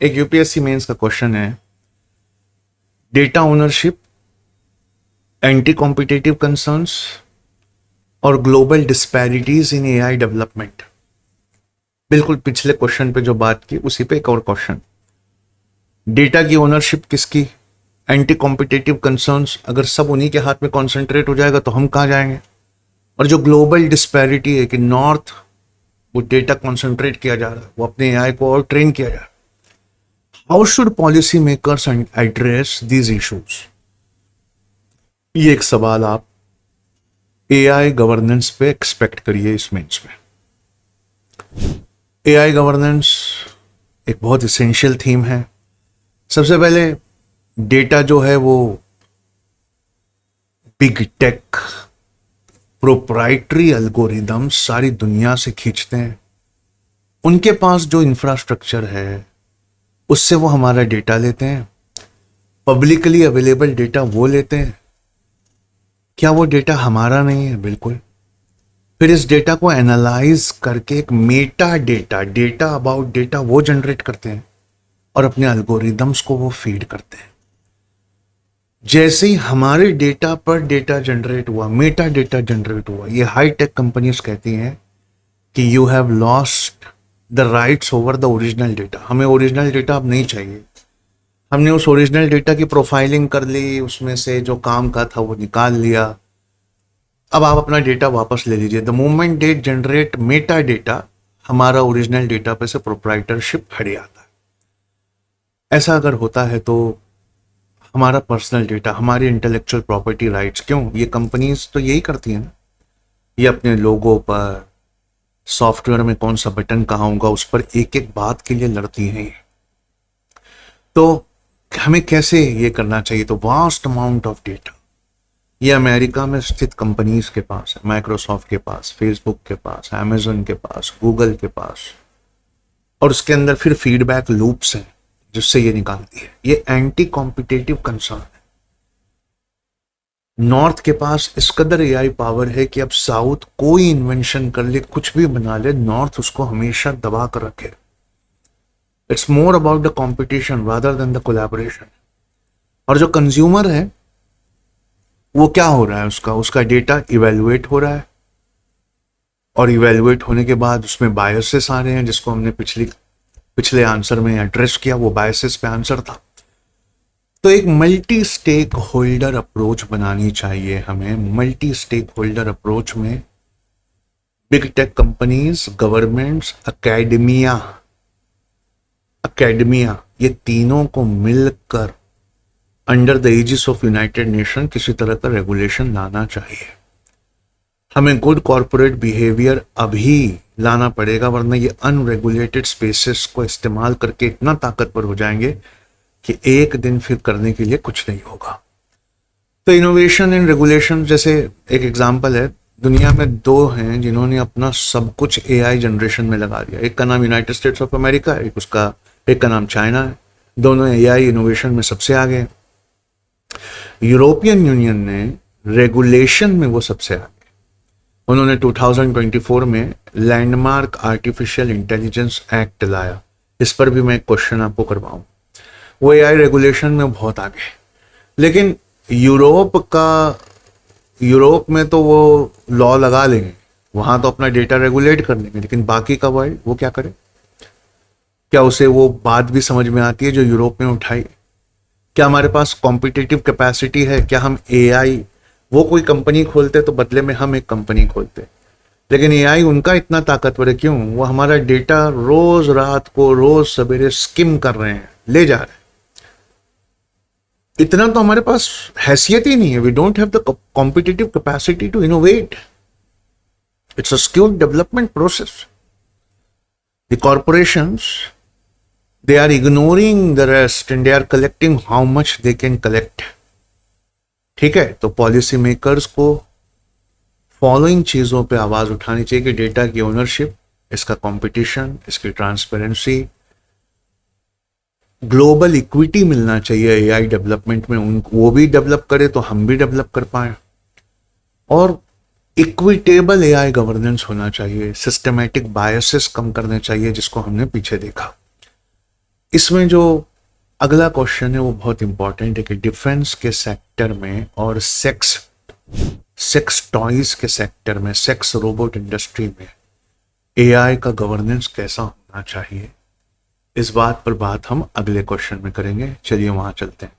एक UPSC mains का question है, data ownership, anti competitive concerns और ग्लोबल डिस्पैरिटीज इन एआई डेवलपमेंट। बिल्कुल पिछले क्वेश्चन पे जो बात की उसी पे एक और क्वेश्चन। डेटा की ओनरशिप किसकी, एंटी कॉम्पिटिटिव कंसर्न्स, अगर सब उन्हीं के हाथ में कॉन्सेंट्रेट हो जाएगा तो हम कहाँ जाएंगे। और जो ग्लोबल डिस्पैरिटी है कि नॉर्थ वो डेटा कॉन्सेंट्रेट किया जा रहा है, वो अपने एआई को और ट्रेन किया जा रहा है। How should policy makers address these issues? ये एक सवाल आप एआई गवर्नेंस पे एक्सपेक्ट करिए इस मेंस में। एआई गवर्नेंस एक बहुत इसेंशियल थीम है। सबसे पहले डेटा जो है वो बिग टेक प्रोप्राइटरी एल्गोरिदम्स सारी दुनिया से खींचते हैं। उनके पास जो इंफ्रास्ट्रक्चर है उससे वो हमारा डेटा लेते हैं, पब्लिकली अवेलेबल डेटा वो लेते हैं। क्या वो डेटा हमारा नहीं है? बिल्कुल। फिर इस डेटा को एनालाइज करके एक Meta data, data about data वो जनरेट करते हैं और अपने एल्गोरिदम्स को वो फीड करते हैं। जैसे ही हमारे डेटा पर डेटा जनरेट हुआ, मेटा डेटा जनरेट हुआ, ये हाई टेक कंपनीज कहती हैं कि you have lost the rights over the original data. हमें ओरिजिनल डेटा अब नहीं चाहिए। हमने उस ओरिजिनल डेटा की प्रोफाइलिंग कर ली, उसमें से जो काम का था वो निकाल लिया, अब आप अपना डेटा वापस ले लीजिए। The moment they generate Meta data, हमारा ओरिजिनल डेटा पे से प्रोप्राइटरशिप हट जाता है। ऐसा अगर होता है तो हमारा पर्सनल डेटा, हमारी इंटेलेक्चुअल प्रॉपर्टी राइट्स, क्यों ये कंपनीज तो यही करती हैं ना। ये अपने लोगों पर, सॉफ्टवेयर में कौन सा बटन कहाँ होगा, उस पर एक एक बात के लिए लड़ती हैं। तो हमें कैसे ये करना चाहिए? तो वास्ट अमाउंट ऑफ डेटा ये अमेरिका में स्थित कंपनीज के पास है, माइक्रोसॉफ्ट के पास, फेसबुक के पास, अमेजन के पास, गूगल के पास, और उसके अंदर फिर फीडबैक लूप्स हैं जिससे ये निकालती है। ये एंटी कॉम्पिटिटिव कंसर्न है। नॉर्थ के पास इस कदर एआई पावर है कि अब साउथ कोई इन्वेंशन कर ले, कुछ भी बना ले, नॉर्थ उसको हमेशा दबा कर रखे। It's more about the competition rather than the collaboration. और जो कंज्यूमर है वो क्या हो रहा है, उसका डेटा इवेल्युएट हो रहा है, और इवेल्युएट होने के बाद उसमें बायसेस आ रहे हैं, जिसको हमने पिछले आंसर में एड्रेस किया। वो बायसेस पे आंसर था। तो एक मल्टी स्टेक होल्डर अप्रोच बनानी चाहिए हमें। मल्टी स्टेक होल्डर अप्रोच में big tech companies, governments, academia ये तीनों को मिलकर under the aegis of United Nation किसी तरह का रेगुलेशन लाना चाहिए। हमें गुड कॉर्पोरेट बिहेवियर अभी लाना पड़ेगा, वरना ये अनरेगुलेटेड स्पेसेस को इस्तेमाल करके इतना ताकतवर हो जाएंगे कि एक दिन फिर करने के लिए कुछ नहीं होगा। तो इनोवेशन एंड रेगुलेशन जैसे एक एग्जांपल है। दुनिया में दो हैं जिन्होंने अपना सब कुछ एआई जनरेशन में लगा दिया। एक का नाम यूनाइटेड स्टेट्स ऑफ अमेरिका है, एक का नाम चाइना है। दोनों एआई इनोवेशन में सबसे आगे हैं। यूरोपियन यूनियन ने रेगुलेशन में वो सबसे आगे। उन्होंने 2024 में लैंडमार्क आर्टिफिशियल इंटेलिजेंस एक्ट लाया। इस पर भी मैं एक क्वेश्चन आपको करवाऊं। वो एआई रेगुलेशन में बहुत आगे है, लेकिन यूरोप में तो वो लॉ लगा लेंगे, वहां तो अपना डेटा रेगुलेट कर लेंगे, लेकिन बाकी का वर्ल्ड वो क्या करे? क्या उसे वो बात भी समझ में आती है जो यूरोप में उठाई? क्या हमारे पास कॉम्पिटिटिव कैपेसिटी है? क्या हम एआई, वो कोई कंपनी खोलते तो बदले में हम एक कंपनी खोलते, लेकिन एआई उनका इतना ताकतवर है क्यों? वो हमारा डेटा रोज रात को, रोज सवेरे स्किम कर रहे हैं, ले जा रहे हैं। इतना तो हमारे पास हैसियत ही नहीं है। We don't have the competitive capacity to innovate. It's a skilled development process. The corporations, they are ignoring the rest and they are collecting how much they can collect. ठीक है, तो पॉलिसी मेकर्स को following चीजों पे आवाज उठानी चाहिए कि डेटा की ओनरशिप, इसका कंपटीशन, इसकी ट्रांसपेरेंसी, ग्लोबल इक्विटी मिलना चाहिए एआई डेवलपमेंट में। वो भी डेवलप करे तो हम भी डेवलप कर पाए। और इक्विटेबल एआई गवर्नेंस होना चाहिए। सिस्टमैटिक बायसेस कम करने चाहिए, जिसको हमने पीछे देखा। इसमें जो अगला क्वेश्चन है वो बहुत इंपॉर्टेंट है कि डिफेंस के सेक्टर में और सेक्स टॉयज के सेक्टर में, सेक्स रोबोट इंडस्ट्री में एआई का गवर्नेंस कैसा होना चाहिए। इस बात पर बात हम अगले क्वेश्चन में करेंगे। चलिए वहां चलते हैं।